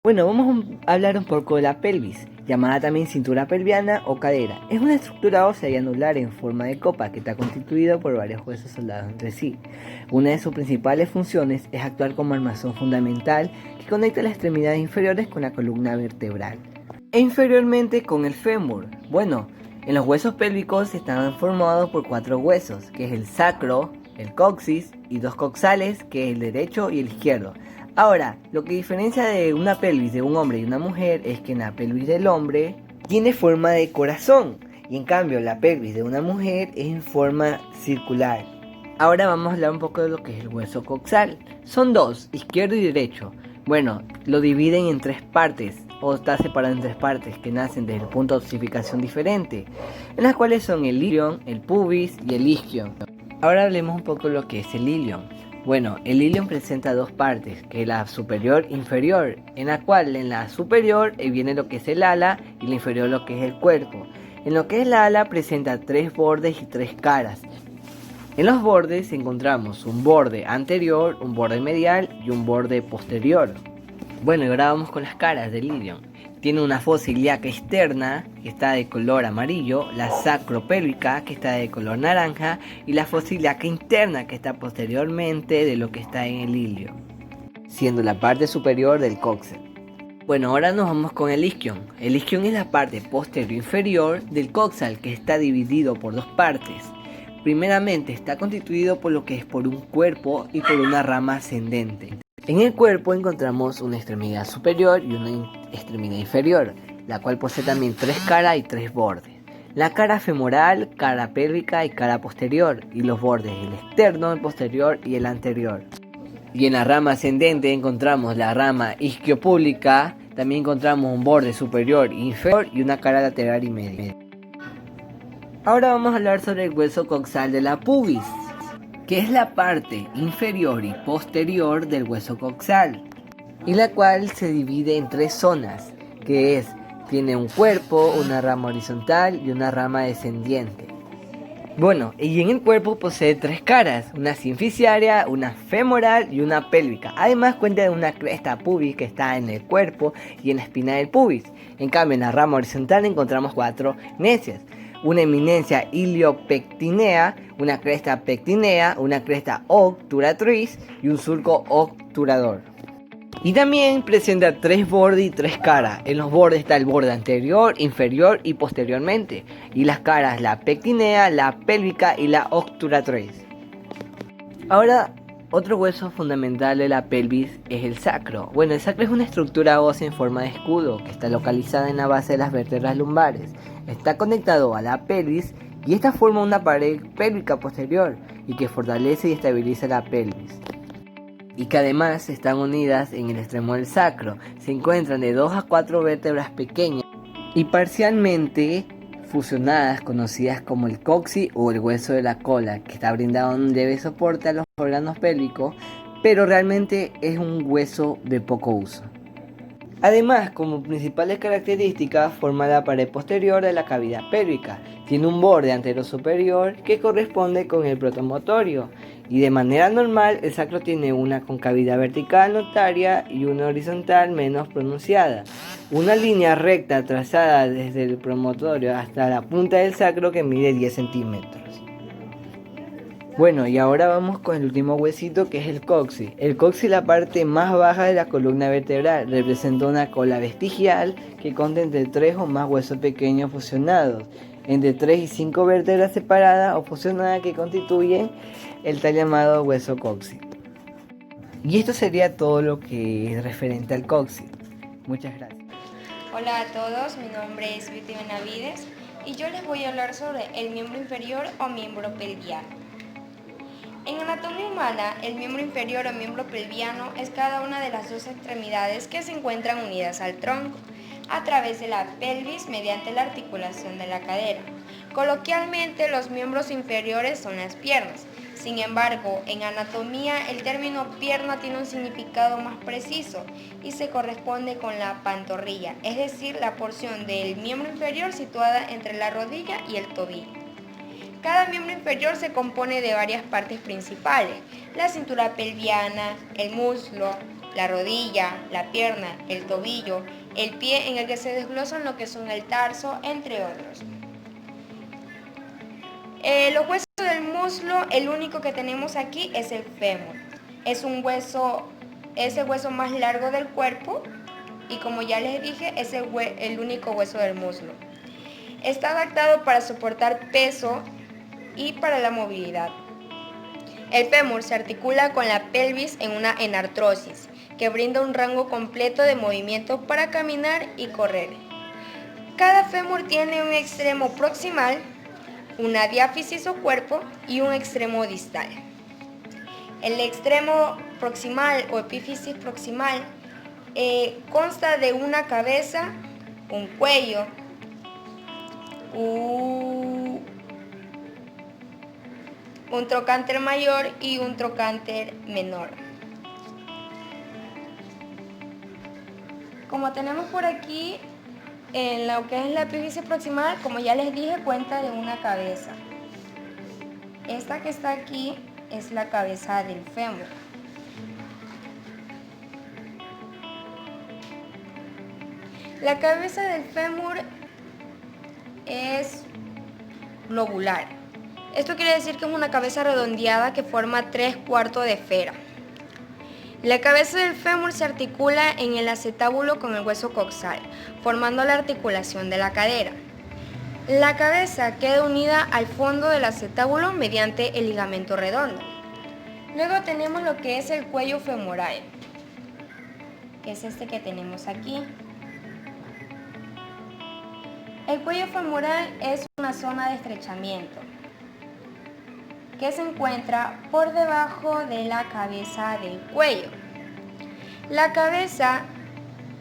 Bueno, vamos a hablar un poco de la pelvis, llamada también cintura pelviana o cadera. Es una estructura ósea y anular en forma de copa que está constituida por varios huesos soldados entre sí. Una de sus principales funciones es actuar como armazón fundamental que conecta las extremidades inferiores con la columna vertebral e inferiormente con el fémur. Bueno, en los huesos pélvicos están formados por 4 huesos, que es el sacro, el coxis y 2 coxales, que es el derecho y el izquierdo. Ahora, lo que diferencia de una pelvis de un hombre y una mujer es que en la pelvis del hombre tiene forma de corazón y en cambio la pelvis de una mujer es en forma circular. Ahora vamos a hablar un poco de lo que es el hueso coxal. Son dos, izquierdo y derecho. Bueno, lo dividen en 3 partes o está separado en 3 partes que nacen desde el punto de osificación diferente, en las cuales son el ilion, el pubis y el isquion. Ahora hablemos un poco de lo que es el ilion. Bueno, el ilion presenta 2 partes, que es la superior e inferior, en la cual en la superior viene lo que es el ala y la inferior lo que es el cuerpo. En lo que es la ala presenta 3 bordes y 3 caras. En los bordes encontramos un borde anterior, un borde medial y un borde posterior. Bueno, y ahora vamos con las caras del ilion. Tiene una fosa ilíaca externa que está de color amarillo, la sacropélvica que está de color naranja y la fosa ilíaca interna que está posteriormente de lo que está en el ilion, siendo la parte superior del coxel. Bueno, ahora nos vamos con el isquion. El isquion es la parte posterior inferior del coxal que está dividido por 2 partes. Primeramente está constituido por lo que es por un cuerpo y por una rama ascendente. En el cuerpo encontramos una extremidad superior y una extremidad inferior, la cual posee también 3 caras y 3 bordes. La cara femoral, cara pélvica y cara posterior, y los bordes, el externo, el posterior y el anterior. Y en la rama ascendente encontramos la rama isquiopública, también encontramos un borde superior e inferior y una cara lateral y media. Ahora vamos a hablar sobre el hueso coxal de la pubis, que es la parte inferior y posterior del hueso coxal, y la cual se divide en 3 zonas, que es, tiene un cuerpo, una rama horizontal y una rama descendiente. Bueno, y en el cuerpo posee 3 caras, una sinficiaria, una femoral y una pélvica. Además cuenta de una cresta pubis que está en el cuerpo y en la espina del pubis. En cambio en la rama horizontal encontramos 4 necias, una eminencia iliopectinea, una cresta pectinea, una cresta obturatriz y un surco obturador. Y también presenta 3 bordes y 3 caras. En los bordes está el borde anterior, inferior y posteriormente. Y las caras, la pectinea, la pélvica y la obturatriz. Ahora, otro hueso fundamental de la pelvis es el sacro. Bueno, el sacro es una estructura ósea en forma de escudo que está localizada en la base de las vértebras lumbares. Está conectado a la pelvis y esta forma una pared pélvica posterior y que fortalece y estabiliza la pelvis. Y que además están unidas en el extremo del sacro. Se encuentran de 2 a 4 vértebras pequeñas y parcialmente fusionadas, conocidas como el coxis o el hueso de la cola, que está brindado un leve soporte a los órganos pélvicos, pero realmente es un hueso de poco uso. Además, como principales características, forma la pared posterior de la cavidad pélvica. Tiene un borde antero superior que corresponde con el protomotorio. Y de manera normal, el sacro tiene una concavidad vertical notaria y una horizontal menos pronunciada. Una línea recta trazada desde el promotorio hasta la punta del sacro que mide 10 centímetros. Bueno, y ahora vamos con el último huesito que es el coxis. El coxis es la parte más baja de la columna vertebral. Representa una cola vestigial que contiene entre 3 o más huesos pequeños fusionados, entre 3 y 5 vértebras separadas o fusionadas que constituyen el tal llamado hueso coxis. Y esto sería todo lo que es referente al coxis. Muchas gracias. Hola a todos, mi nombre es Betty Benavides y yo les voy a hablar sobre el miembro inferior o miembro pelviano. En anatomía humana, el miembro inferior o miembro pelviano es cada una de las 2 extremidades que se encuentran unidas al tronco a través de la pelvis mediante la articulación de la cadera. Coloquialmente, los miembros inferiores son las piernas. Sin embargo, en anatomía, el término pierna tiene un significado más preciso y se corresponde con la pantorrilla, es decir, la porción del miembro inferior situada entre la rodilla y el tobillo. Cada miembro inferior se compone de varias partes principales: la cintura pelviana, el muslo, la rodilla, la pierna, el tobillo, el pie en el que se desglosan lo que son el tarso, entre otros. Los huesos del muslo, el único que tenemos aquí es el fémur. Es el hueso más largo del cuerpo y, como ya les dije, es el único hueso del muslo. Está adaptado para soportar peso y para la movilidad. El fémur se articula con la pelvis en una enartrosis, que brinda un rango completo de movimiento para caminar y correr. Cada fémur tiene un extremo proximal, una diáfisis o cuerpo y un extremo distal. El extremo proximal o epífisis proximal consta de una cabeza, un cuello, un trocánter mayor y un trocánter menor. Como tenemos por aquí, en lo que es la epífisis proximal, como ya les dije, cuenta de una cabeza. Esta que está aquí es la cabeza del fémur. La cabeza del fémur es globular. Esto quiere decir que es una cabeza redondeada que forma 3/4 de esfera. La cabeza del fémur se articula en el acetábulo con el hueso coxal, formando la articulación de la cadera. La cabeza queda unida al fondo del acetábulo mediante el ligamento redondo. Luego tenemos lo que es el cuello femoral, que es este que tenemos aquí. El cuello femoral es una zona de estrechamiento que se encuentra por debajo de la cabeza del cuello. La cabeza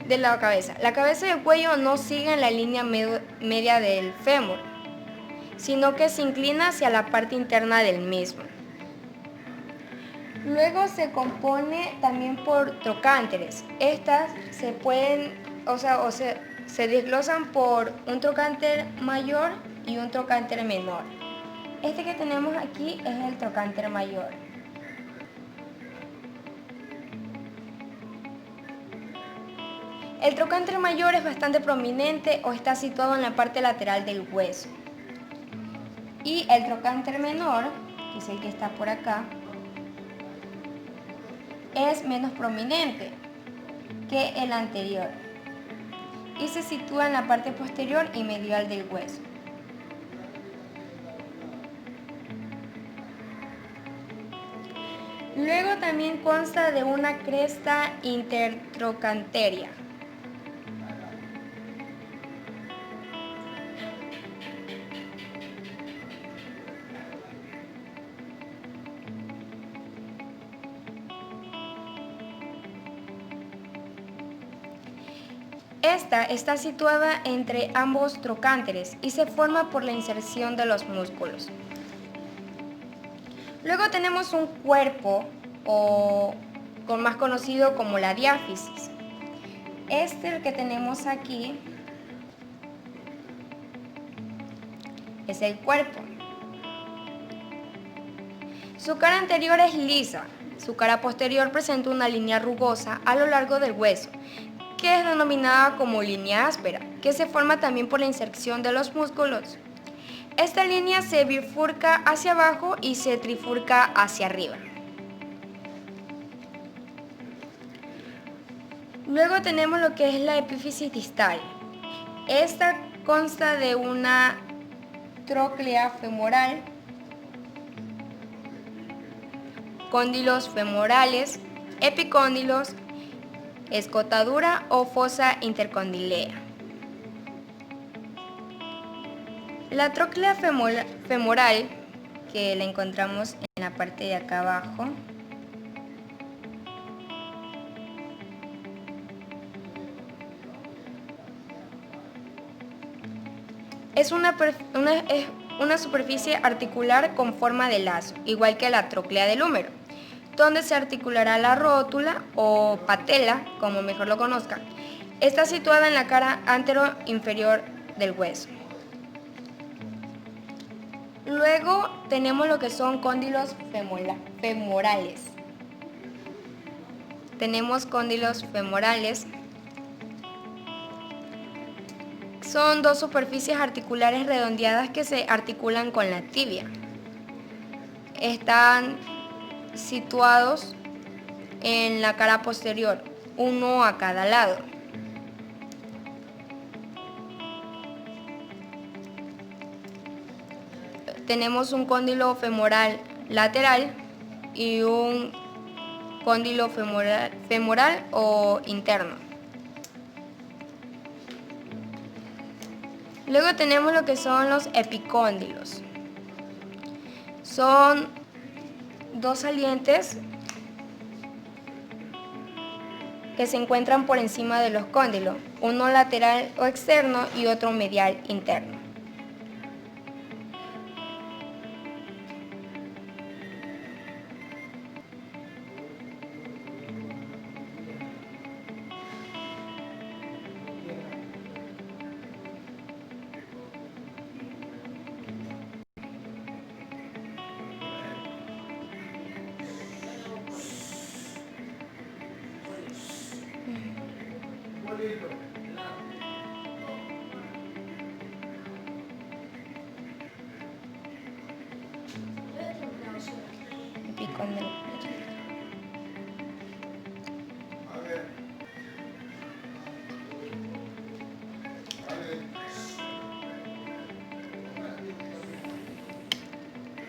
y el cuello no siguen la línea media del fémur, sino que se inclina hacia la parte interna del mismo. Luego se compone también por trocánteres. Estas se desglosan por un trocánter mayor y un trocánter menor. Este que tenemos aquí es el trocánter mayor. El trocánter mayor es bastante prominente o está situado en la parte lateral del hueso. Y el trocánter menor, que es el que está por acá, es menos prominente que el anterior y se sitúa en la parte posterior y medial del hueso. Luego también consta de una cresta intertrocántea. Esta está situada entre ambos trocánteres y se forma por la inserción de los músculos. Luego tenemos un cuerpo, más conocido como la diáfisis. El que tenemos aquí es el cuerpo. Su cara anterior es lisa, su cara posterior presenta una línea rugosa a lo largo del hueso, que es denominada como línea áspera, que se forma también por la inserción de los músculos. Esta línea se bifurca hacia abajo y se trifurca hacia arriba. Luego tenemos lo que es la epífisis distal. Esta consta de una tróclea femoral, cóndilos femorales, epicóndilos, escotadura o fosa intercondilea. La tróclea femoral, que la encontramos en la parte de acá abajo, es una superficie articular con forma de lazo, igual que la tróclea del húmero, donde se articulará la rótula o patela, como mejor lo conozcan. Está situada en la cara antero-inferior del hueso. Luego tenemos lo que son cóndilos femorales. tenemos cóndilos femorales. Son dos superficies articulares redondeadas que se articulan con la tibia. Están situados en la cara posterior, uno a cada lado. Tenemos un cóndilo femoral lateral y un cóndilo femoral o interno. Luego tenemos lo que son los epicóndilos. Son dos salientes que se encuentran por encima de los cóndilos, uno lateral o externo y otro medial interno. Epicóndilo.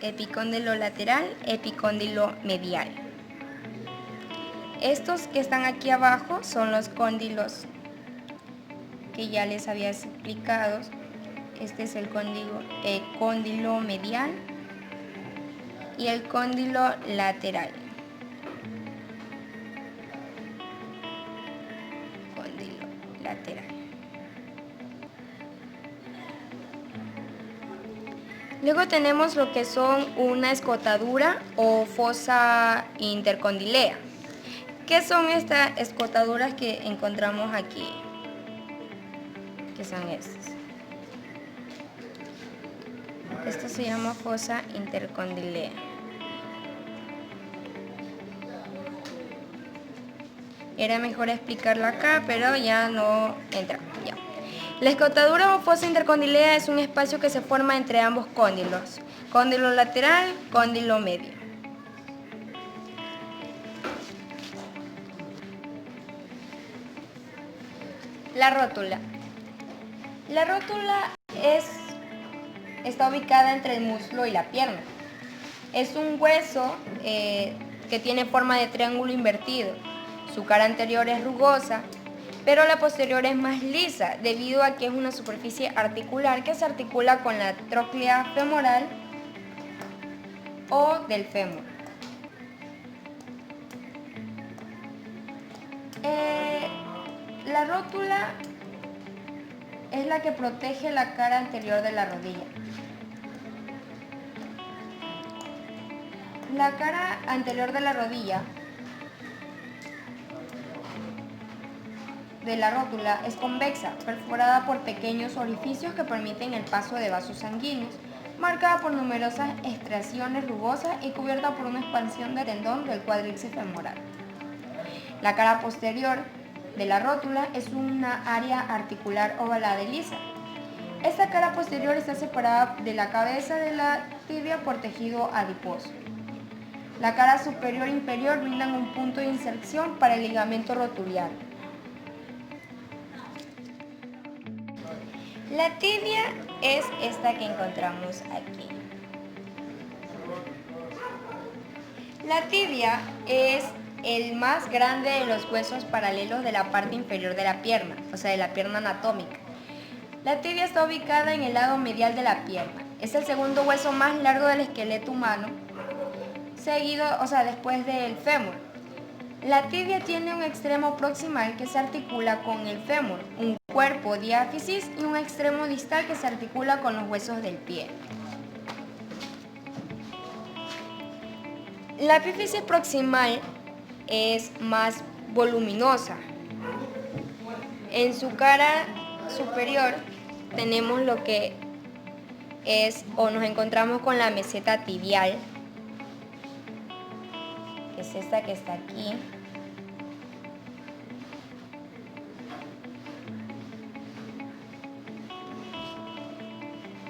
Epicóndilo lateral, epicóndilo medial. Estos que están aquí abajo son los cóndilos que ya les había explicado. Este es el cóndilo medial y el cóndilo lateral. Cóndilo lateral. Luego tenemos lo que son una escotadura o fosa intercondilea. ¿Qué son estas escotaduras que encontramos aquí? ¿Qué son estas? Esto se llama fosa intercondilea. Era mejor explicarlo acá, pero ya no entra. Ya. La escotadura o fosa intercondilea es un espacio que se forma entre ambos cóndilos. Cóndilo lateral, cóndilo medio. La rótula. La rótula está ubicada entre el muslo y la pierna. Es un hueso que tiene forma de triángulo invertido. Su cara anterior es rugosa, pero la posterior es más lisa, debido a que es una superficie articular que se articula con la tróclea femoral o del fémur. La rótula es la que protege la cara anterior de la rodilla. La cara anterior de la rodilla de la rótula es convexa, perforada por pequeños orificios que permiten el paso de vasos sanguíneos, marcada por numerosas estriaciones rugosas y cubierta por una expansión del tendón del cuádriceps femoral. La cara posterior de la rótula es una área articular ovalada y lisa. Esta cara posterior está separada de la cabeza de la tibia por tejido adiposo. La cara superior e inferior brindan un punto de inserción para el ligamento rotuliano. La tibia es esta que encontramos aquí. La tibia es el más grande de los huesos paralelos de la parte inferior de la pierna, o sea, de la pierna anatómica. La tibia está ubicada en el lado medial de la pierna. Es el segundo hueso más largo del esqueleto humano, después del fémur. La tibia tiene un extremo proximal que se articula con el fémur, un cuerpo diáfisis y un extremo distal que se articula con los huesos del pie. La epífisis proximal es más voluminosa. En su cara superior tenemos lo que es, o nos encontramos con la meseta tibial, que es esta que está aquí.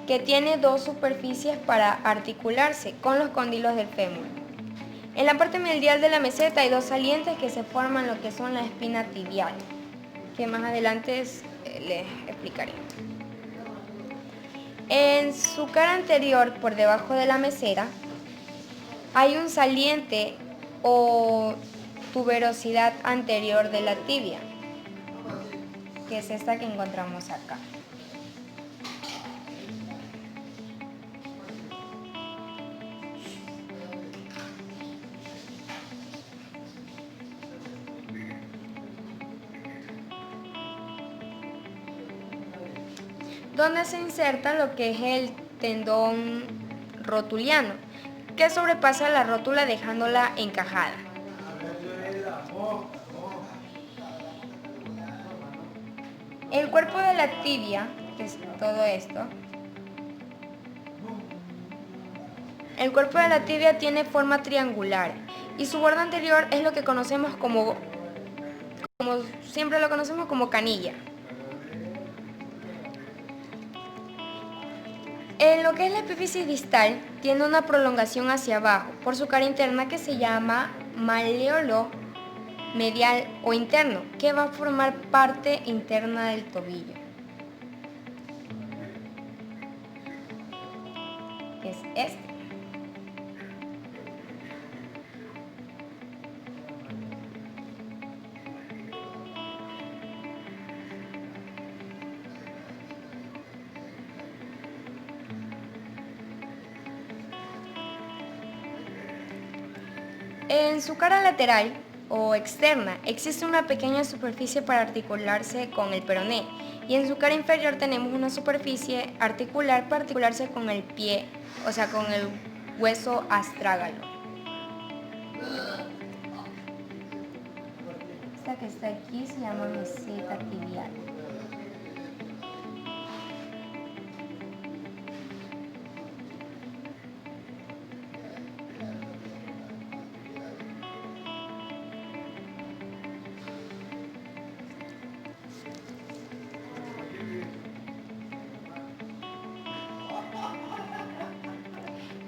que tiene dos superficies para articularse con los cóndilos del fémur. En la parte medial de la meseta hay dos salientes que se forman lo que son la espina tibial, que más adelante les explicaré. En su cara anterior, por debajo de la meseta, hay un saliente o tuberosidad anterior de la tibia, que es esta que encontramos acá. Donde se inserta lo que es el tendón rotuliano, que sobrepasa la rótula dejándola encajada. El cuerpo de la tibia, que es todo esto, el cuerpo de la tibia tiene forma triangular y su borde anterior es lo que conocemos como siempre lo conocemos como canilla. En lo que es la epífisis distal, tiene una prolongación hacia abajo por su cara interna que se llama maleolo medial o interno, que va a formar parte interna del tobillo. Es este. En su cara lateral o externa existe una pequeña superficie para articularse con el peroné y en su cara inferior tenemos una superficie articular para articularse con el pie, o sea, con el hueso astrágalo. Esta que está aquí se llama meseta tibial.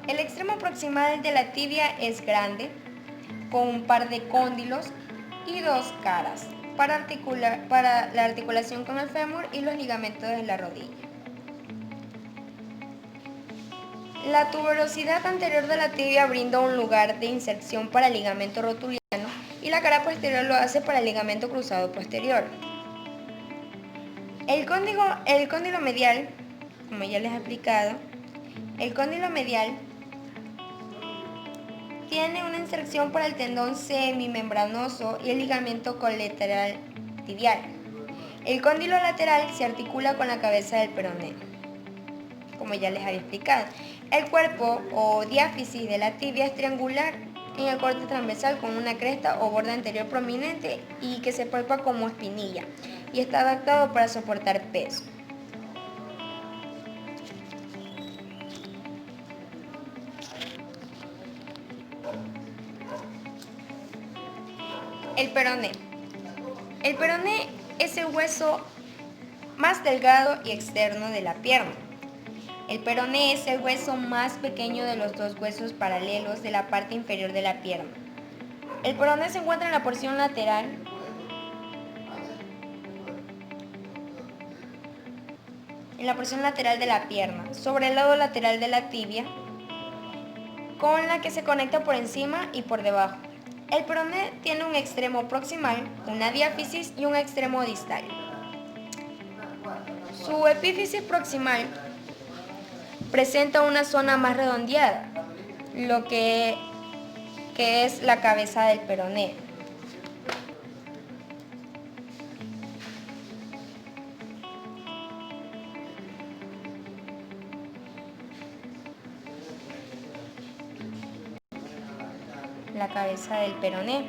El extremo proximal de la tibia es grande, con un par de cóndilos y dos caras para la articulación con el fémur y los ligamentos de la rodilla. La tuberosidad anterior de la tibia brinda un lugar de inserción para el ligamento rotuliano y la cara posterior lo hace para el ligamento cruzado posterior. El cóndilo medial, como ya les he explicado, el cóndilo medial tiene una inserción para el tendón semimembranoso y el ligamento colateral tibial. El cóndilo lateral se articula con la cabeza del peroné, como ya les había explicado. El cuerpo o diáfisis de la tibia es triangular en el corte transversal con una cresta o borde anterior prominente y que se palpa como espinilla y está adaptado para soportar peso. El peroné. El peroné es el hueso más delgado y externo de la pierna. El peroné es el hueso más pequeño de los dos huesos paralelos de la parte inferior de la pierna. El peroné se encuentra en la porción lateral de la pierna, sobre el lado lateral de la tibia, con la que se conecta por encima y por debajo. El peroné tiene un extremo proximal, una diáfisis y un extremo distal. Su epífisis proximal presenta una zona más redondeada, lo que es la cabeza del peroné. La cabeza del peroné.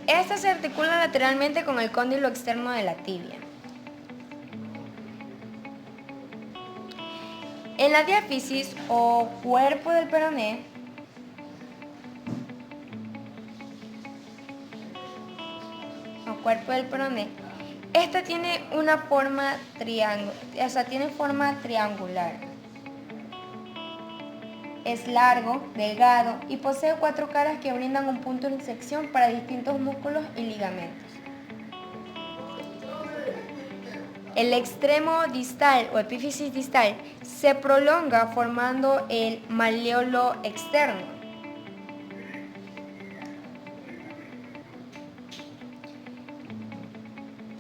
Esta se articula lateralmente con el cóndilo externo de la tibia. En la diáfisis o cuerpo del peroné esta tiene una forma triangular. Es largo, delgado y posee 4 caras que brindan un punto de intersección para distintos músculos y ligamentos. El extremo distal o epífisis distal se prolonga formando el malleolo externo.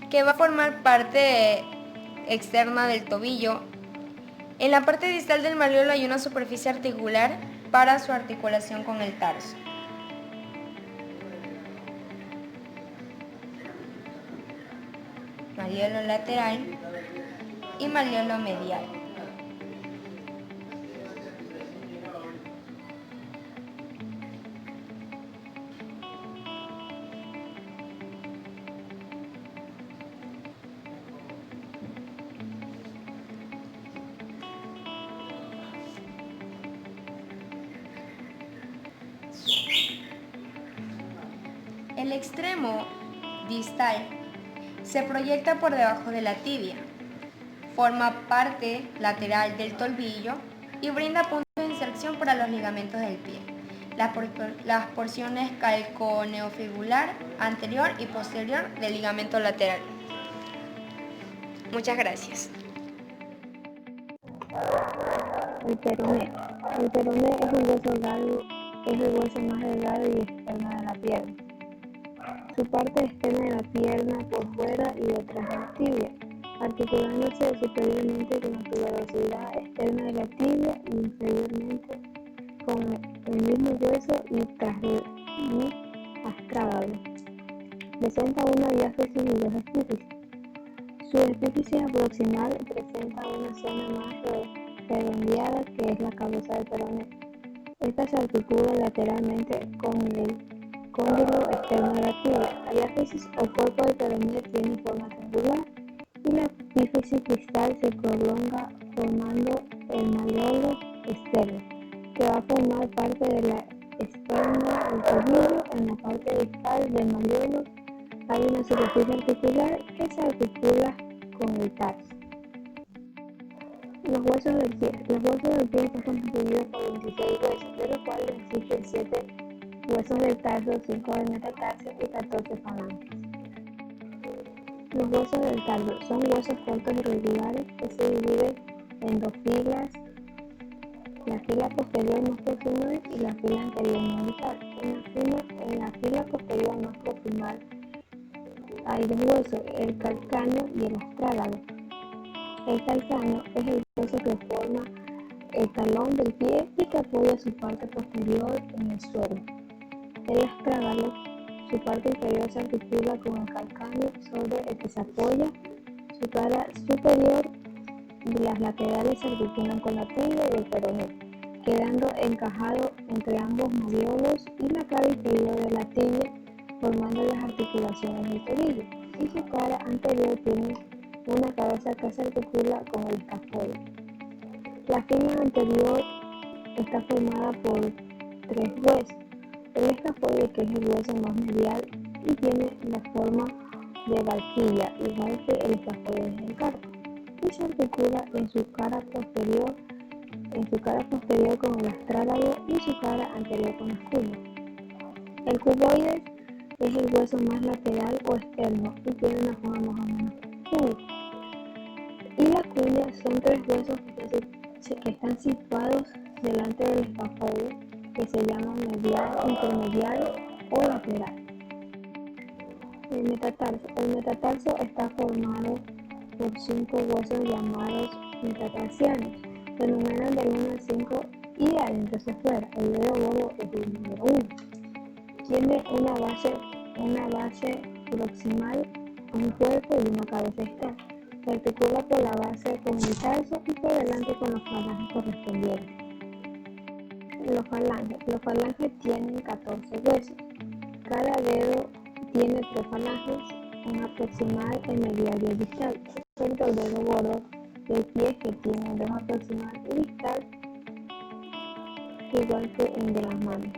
Que va a formar parte externa del tobillo. En la parte distal del malleolo hay una superficie articular para su articulación con el tarso. Malleolo lateral y malleolo medial. El extremo distal se proyecta por debajo de la tibia, forma parte lateral del tobillo y brinda puntos de inserción para los ligamentos del pie. Las porciones calcaneofibular anterior y posterior del ligamento lateral. Muchas gracias. El peroné. El peroné es un hueso largo, es el hueso más delgado y externo de la pierna. Su parte externa de la pierna por fuera y detrás de la tibia, articulándose superiormente con la tuberosidad externa de la tibia y inferiormente con el mismo hueso y astrágalo. Presenta una diáfisis y dos epífisis. Su epífisis proximal presenta una zona más redondeada que es la cabeza del peroné. Esta se articula lateralmente con el cóndilo externo de la tibia. La diáfisis o cuerpo del peroné tiene forma triangular y la epífisis distal se prolonga formando el malleolo externo, que va a formar parte de la espalda del tobillo. En la parte distal del malleolo hay una superficie articular que se articula con el tarso. Los huesos del pie. Los huesos del pie están constituidos por 26 huesos, de los cuales existen 7 huesos del tarso, 5 del metatarso y 14 falanges. Los huesos del tarso son huesos cortos y regulares que se dividen en dos filas, la fila posterior más proximal y la fila anterior más distal. En la fila posterior más proximal hay dos huesos, el calcáneo y el astrágalo. El calcáneo es el hueso que forma el talón del pie y que apoya su parte posterior en el suelo. El astrágalo, su parte inferior se articula con el calcáneo sobre el que se apoya, su cara superior y las laterales se articulan con la tibia y el peroné, quedando encajado entre ambos malleolos y la cara inferior de la tibia, formando las articulaciones del tobillo, y su cara anterior tiene una cabeza que se articula con el escafoide. La fila anterior está formada por 3 huesos. El escafoide, que es el hueso más medial y tiene la forma de barquilla, igual que el escafoide del carpo, y se articula en su cara posterior con el astrágalo y su cara anterior con las cuñas. El cuboide es el hueso más lateral o externo y tiene una forma más o menos cúbica. Y las cuñas son 3 huesos que están situados delante del escafoide, que se llaman medial, intermedial o lateral. El metatarso está formado por 5 huesos llamados metatarsianos. Se enumeran del 1 al 5 y de adentro hacia afuera. El dedo gordo es el número 1. Tiene una base proximal, un cuerpo y una cabeza distal. Se articula por la base con el tarso y por delante con los falanges correspondientes. Los falanges tienen 14 huesos. Cada dedo tiene 3 falanges, una proximal, el medial y el distal, excepto el dedo gordo del pie, que tiene 2 aproximal y distal, igual que el de las manos.